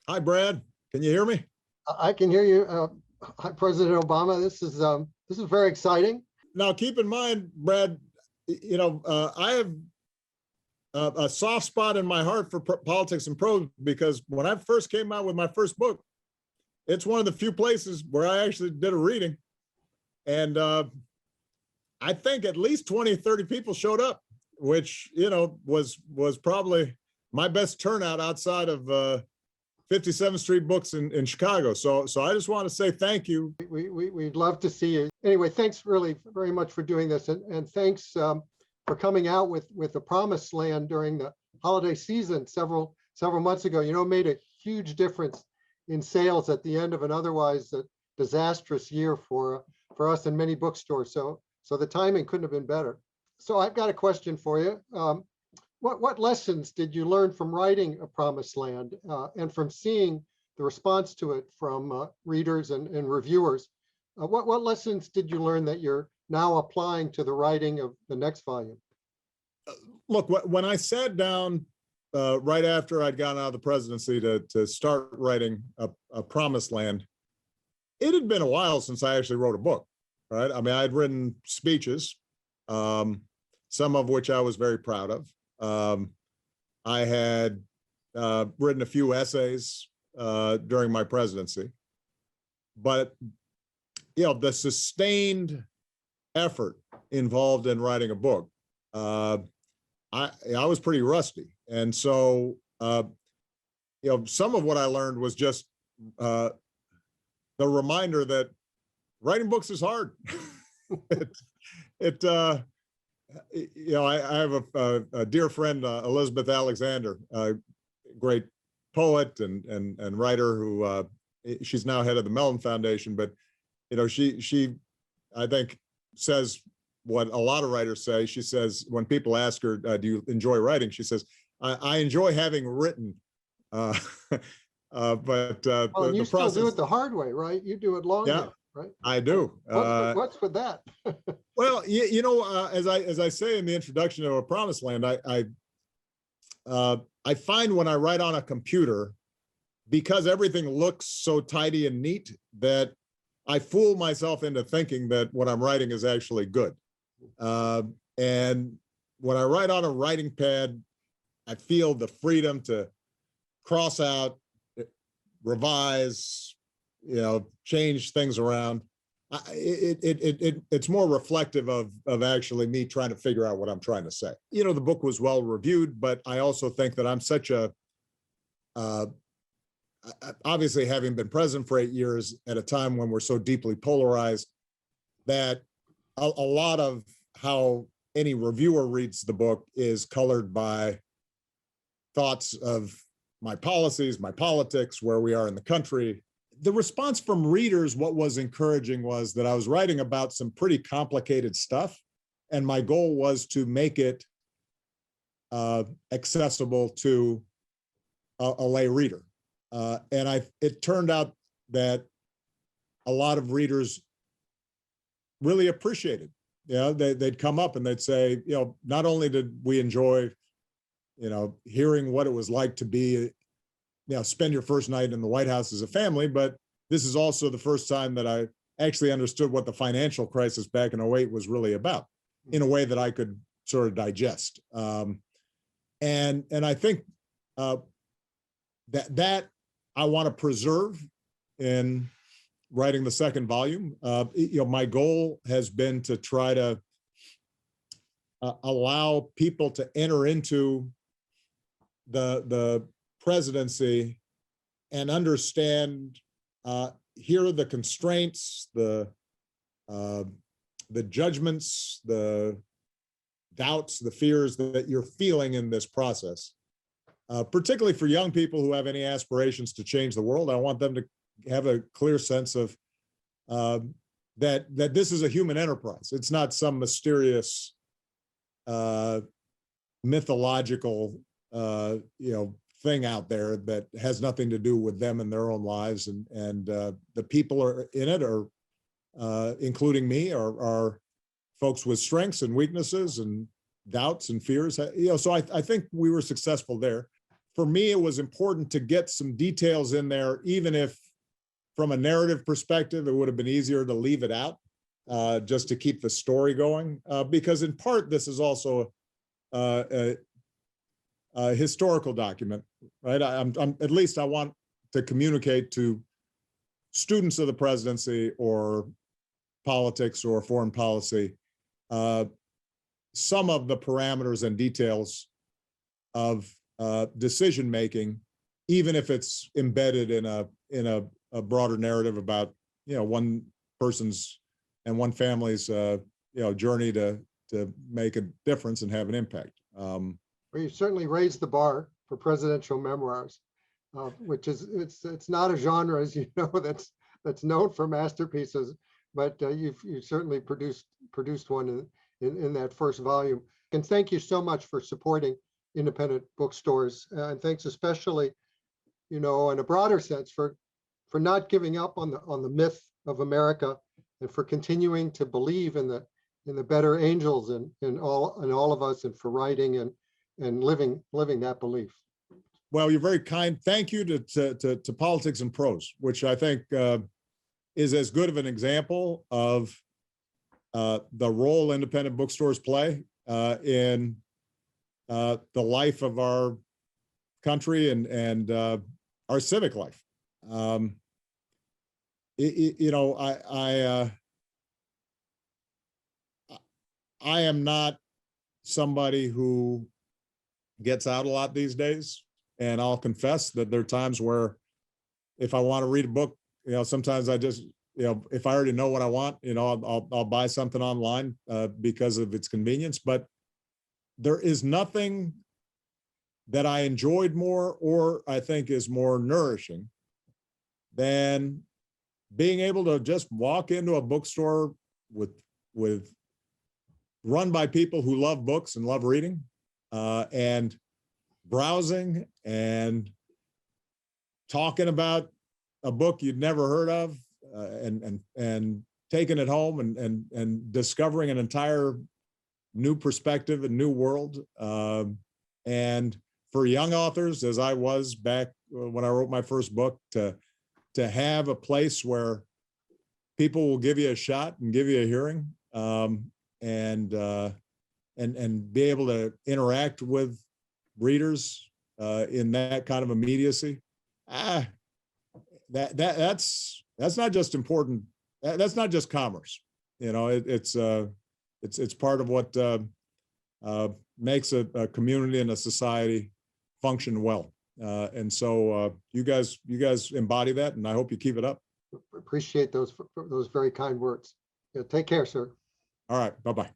Hi, Brad. Can you hear me? I can hear you. Hi, President Obama. This is very exciting. Now, keep in mind, Brad, I have a soft spot in my heart for politics and prose because when I first came out with my first book, it's one of the few places where I actually did a reading. And I think at least 20, 30 people showed up, which, was probably my best turnout outside of 57th Street Books in Chicago. So I just want to say thank you. We'd love to see you. Anyway, thanks really very much for doing this. And thanks for coming out with The Promised Land during the holiday season several months ago. It made a huge difference in sales at the end of an otherwise disastrous year for us and many bookstores. So the timing couldn't have been better. So I've got a question for you. What lessons did you learn from writing A Promised Land and from seeing the response to it from readers and reviewers? What lessons did you learn that you're now applying to the writing of the next volume? Look, when I sat down right after I'd gotten out of the presidency to start writing a Promised Land, it had been a while since I actually wrote a book, right? I mean, I'd written speeches, some of which I was very proud of. I had written a few essays during my presidency, but the sustained effort involved in writing a book, I was pretty rusty, and so some of what I learned was just the reminder that writing books is hard. I have a dear friend, Elizabeth Alexander, a great poet and writer who she's now head of the Mellon Foundation. But she I think says what a lot of writers say. She says when people ask her, "Do you enjoy writing?" She says, "I enjoy having written." But Well, and you the process, still do it the hard way, right? You do it long way, right? I do. What's with that? Well, as I say in the introduction to A Promised Land, I find when I write on a computer, because everything looks so tidy and neat, that I fool myself into thinking that what I'm writing is actually good. And when I write on a writing pad, I feel the freedom to cross out, revise, change things around. It's more reflective of actually me trying to figure out what I'm trying to say. The book was well reviewed, but I also think that I'm such obviously having been president for 8 years at a time when we're so deeply polarized, that a lot of how any reviewer reads the book is colored by thoughts of my policies, my politics, where we are in the country. The response from readers, what was encouraging was that I was writing about some pretty complicated stuff, and my goal was to make it accessible to a lay reader. And it turned out that a lot of readers really appreciated. They'd come up and they'd say, not only did we enjoy, hearing what it was like to be, spend your first night in the White House as a family, but this is also the first time that I actually understood what the financial crisis back in 2008 was really about in a way that I could sort of digest. And I think that I want to preserve in writing the second volume. My goal has been to try to allow people to enter into the presidency and understand, here are the constraints, the judgments, the doubts, the fears that you're feeling in this process. Particularly for young people who have any aspirations to change the world, I want them to have a clear sense of that this is a human enterprise. It's not some mysterious, mythological, thing out there that has nothing to do with them and their own lives. And the people are in it, are including me, are folks with strengths and weaknesses and doubts and fears. So I think we were successful there. for me, it was important to get some details in there, even if from a narrative perspective, it would have been easier to leave it out, just to keep the story going. Because in part, this is also a historical document, right? I'm at least I want to communicate to students of the presidency or politics or foreign policy some of the parameters and details of decision making, even if it's embedded in a broader narrative about one person's and one family's journey to make a difference and have an impact. Well, you certainly raised the bar for presidential memoirs, which is it's not a genre, as you know, that's known for masterpieces, but you've certainly produced one in that first volume. And thank you so much for supporting independent bookstores, and thanks especially, in a broader sense, for not giving up on the myth of America, and for continuing to believe in the better angels in all of us, and for writing and living that belief. Well, you're very kind. Thank you to Politics and Prose, which I think is as good of an example of the role independent bookstores play in the life of our country and our civic life. I am not somebody who gets out a lot these days, and I'll confess that there are times where if I want to read a book, sometimes I just, if I already know what I want, I'll buy something online because of its convenience. But there is nothing that I enjoyed more, or I think is more nourishing, than being able to just walk into a bookstore with run by people who love books and love reading, and browsing and talking about a book you'd never heard of, and taking it home and discovering an entire new perspective and new world. And for young authors, as I was back when I wrote my first book, to have a place where people will give you a shot and give you a hearing, and be able to interact with readers in that kind of immediacy. That's not just important. That's not just commerce. It's part of what makes a community and a society function well. And so you guys embody that, and I hope you keep it up. Appreciate those very kind words. Yeah, take care, sir. All right. Bye-bye.